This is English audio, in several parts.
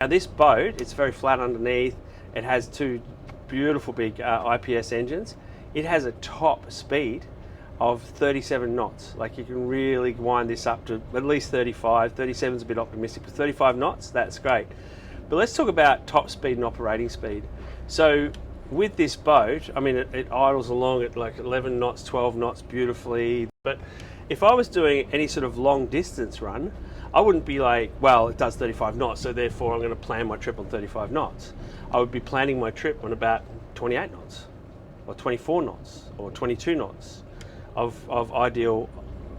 Now this boat, it's very flat underneath. It has two beautiful big IPS engines. It has a top speed of 37 knots. Like you can really wind this up to at least 35. 37 is a bit optimistic, but 35 knots, that's great. But let's talk about top speed and operating speed. So with this boat, I mean, it idles along at like 11 knots, 12 knots beautifully. But if I was doing any sort of long distance run, I wouldn't be like, well, it does 35 knots, so therefore I'm going to plan my trip on 35 knots. I would be planning my trip on about 28 knots, or 24 knots, or 22 knots of ideal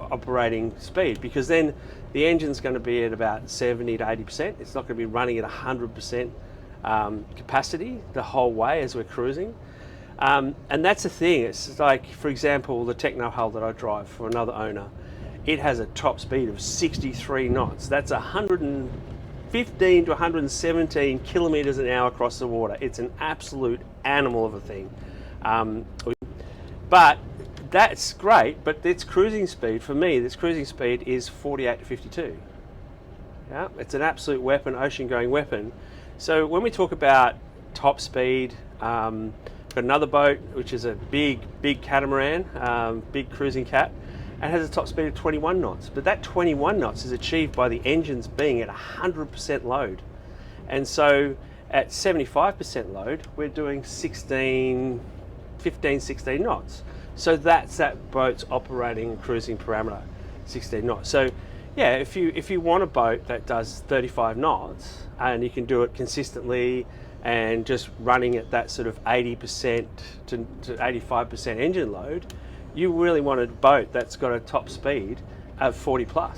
operating speed, because then the engine's going to be at about 70 to 80%. It's not going to be running at 100% capacity the whole way as we're cruising. And that's the thing. It's like, for example, the Techno hull that I drive for another owner. It has a top speed of 63 knots. That's 115 to 117 kilometers an hour across the water. It's an absolute animal of a thing. But that's great, but its cruising speed, for me, this cruising speed is 48 to 52. Yeah, it's an absolute weapon, ocean-going weapon. So when we talk about top speed, got another boat, which is a big catamaran, big cruising cat, and has a top speed of 21 knots. But that 21 knots is achieved by the engines being at 100% load. And so at 75% load, we're doing 15, 16 knots. So that's that boat's operating cruising parameter, 16 knots. So yeah, if you want a boat that does 35 knots and you can do it consistently and just running at that sort of 80% to 85% engine load, you really want a boat that's got a top speed of 40 plus.